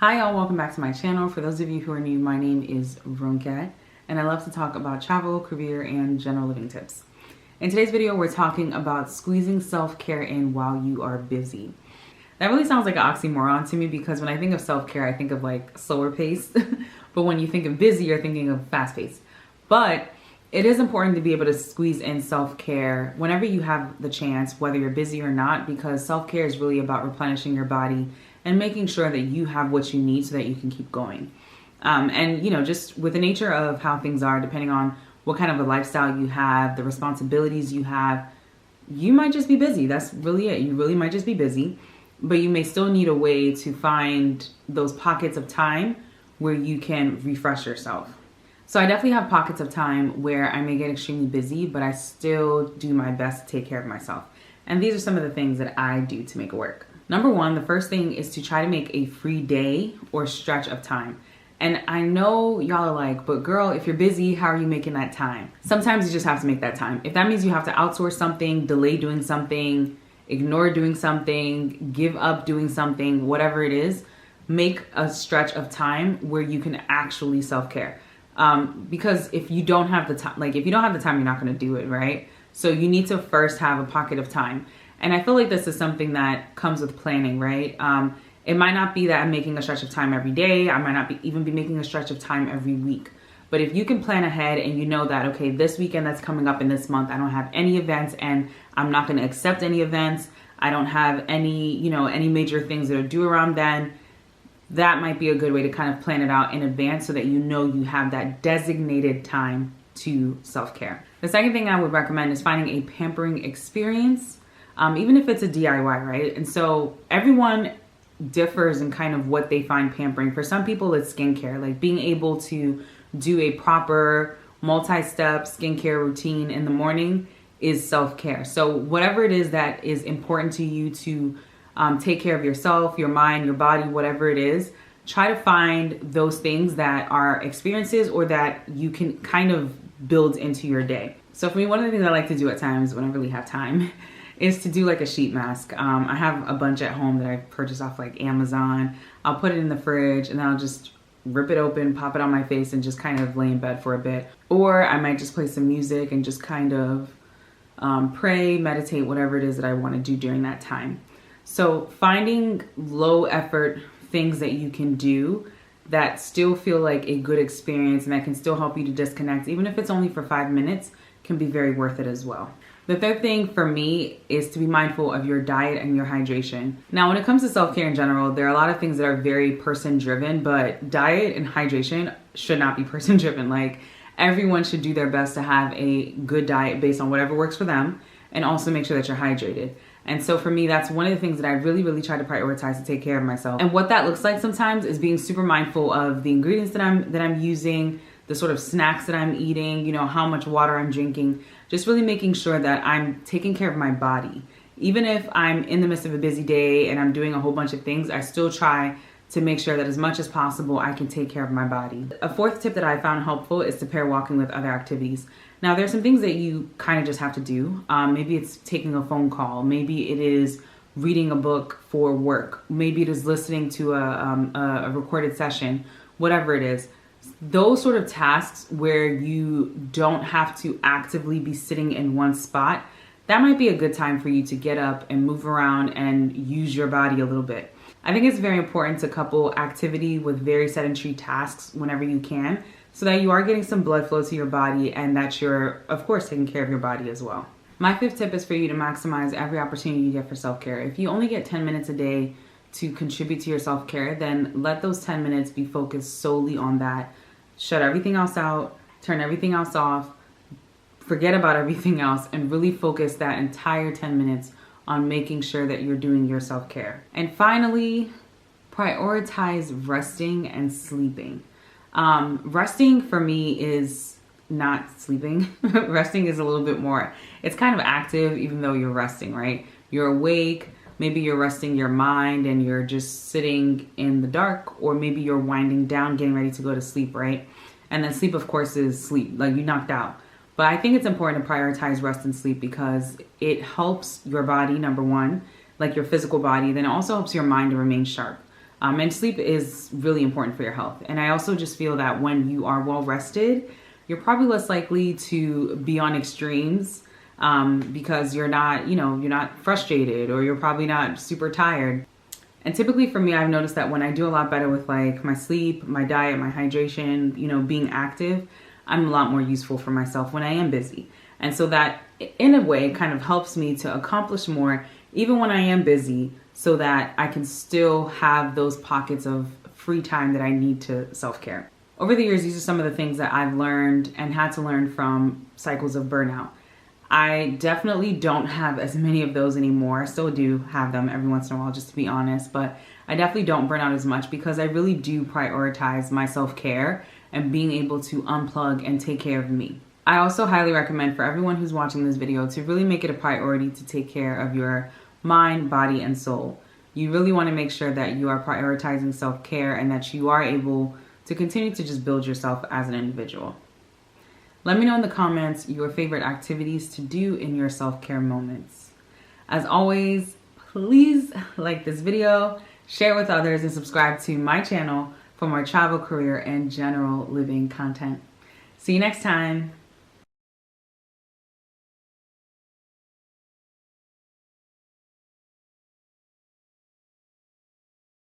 Hi y'all, welcome back to my channel. For those of you who are new, my name is Ronkat, and I love to talk about travel, career, and general living tips. In today's video, we're talking about squeezing self-care in while you are busy. That really sounds like an oxymoron to me because when I think of self-care, I think of like slower pace, but when you think of busy, you're thinking of fast pace. But it is important to be able to squeeze in self-care whenever you have the chance, whether you're busy or not, because self-care is really about replenishing your body and making sure that you have what you need so that you can keep going. And just with the nature of how things are, depending on what kind of a lifestyle you have, the responsibilities you have, you might just be busy. That's really it. You really might just be busy, but you may still need a way to find those pockets of time where you can refresh yourself. So I definitely have pockets of time where I may get extremely busy, but I still do my best to take care of myself. And these are some of the things that I do to make it work. Number one, the first thing is to try to make a free day or stretch of time. And I know y'all are like, but girl, if you're busy, how are you making that time? Sometimes you just have to make that time. If that means you have to outsource something, delay doing something, ignore doing something, give up doing something, whatever it is, make a stretch of time where you can actually self-care. Because if you don't have the time, you're not going to do it, right? So you need to first have a pocket of time. And I feel like this is something that comes with planning, right? It might not be that I'm making a stretch of time every day. I might not even be making a stretch of time every week. But if you can plan ahead and you know that, okay, this weekend that's coming up in this month, I don't have any events and I'm not going to accept any events. I don't have any major things that are due around then. That might be a good way to kind of plan it out in advance so that you know you have that designated time to self-care. The second thing I would recommend is finding a pampering experience. Even if it's a DIY, right? And so everyone differs in kind of what they find pampering. For some people, it's skincare, like being able to do a proper multi-step skincare routine in the morning is self-care. So whatever it is that is important to you to take care of yourself, your mind, your body, whatever it is, try to find those things that are experiences or that you can kind of build into your day. So for me, one of the things I like to do at times when I really have time is to do like a sheet mask. I have a bunch at home that I purchased off like Amazon. I'll put it in the fridge and then I'll just rip it open, pop it on my face and just kind of lay in bed for a bit. Or I might just play some music and just kind of pray, meditate, whatever it is that I want to do during that time. So finding low effort things that you can do that still feel like a good experience and that can still help you to disconnect, even if it's only for 5 minutes, can be very worth it as well. The third thing for me is to be mindful of your diet and your hydration. Now, when it comes to self-care in general, there are a lot of things that are very person-driven, but diet and hydration should not be person-driven. Like, everyone should do their best to have a good diet based on whatever works for them and also make sure that you're hydrated. And so for me, that's one of the things that I really, really try to prioritize to take care of myself. And what that looks like sometimes is being super mindful of the ingredients that I'm using, the sort of snacks that I'm eating, how much water I'm drinking, just really making sure that I'm taking care of my body. Even if I'm in the midst of a busy day and I'm doing a whole bunch of things, I still try to make sure that as much as possible, I can take care of my body. A fourth tip that I found helpful is to pair walking with other activities. Now, there's some things that you kind of just have to do. Maybe it's taking a phone call. Maybe it is reading a book for work. Maybe it is listening to a recorded session, whatever it is. Those sort of tasks where you don't have to actively be sitting in one spot, that might be a good time for you to get up and move around and use your body a little bit. I think it's very important to couple activity with very sedentary tasks whenever you can, so that you are getting some blood flow to your body and that you're, of course, taking care of your body as well. My fifth tip is for you to maximize every opportunity you get for self-care. If you only get 10 minutes a day to contribute to your self-care, then let those 10 minutes be focused solely on that. Shut everything else out, turn everything else off, forget about everything else, and really focus that entire 10 minutes on making sure that you're doing your self-care. And finally, prioritize resting and sleeping. Resting for me is not sleeping. Resting is a little bit more, it's kind of active even though you're resting, right? You're awake, maybe you're resting your mind and you're just sitting in the dark, or maybe you're winding down, getting ready to go to sleep, right? And then sleep, of course, is sleep, like you knocked out. But I think it's important to prioritize rest and sleep because it helps your body, number one, like your physical body, then it also helps your mind to remain sharp. And sleep is really important for your health. And I also just feel that when you are well rested, you're probably less likely to be on extremes because you're not, you're not frustrated, or you're probably not super tired. And typically for me, I've noticed that when I do a lot better with like my sleep, my diet, my hydration, being active, I'm a lot more useful for myself when I am busy. And so that in a way kind of helps me to accomplish more even when I am busy, so that I can still have those pockets of free time that I need to self-care. Over the years, these are some of the things that I've learned and had to learn from cycles of burnout. I definitely don't have as many of those anymore. I still do have them every once in a while, just to be honest, but I definitely don't burn out as much because I really do prioritize my self-care and being able to unplug and take care of me. I also highly recommend for everyone who's watching this video to really make it a priority to take care of your mind, body, and soul. You really want to make sure that you are prioritizing self-care and that you are able to continue to just build yourself as an individual. Let me know in the comments your favorite activities to do in your self-care moments. As always, please like this video, share with others, and subscribe to my channel for more travel, career, and general living content. See you next time.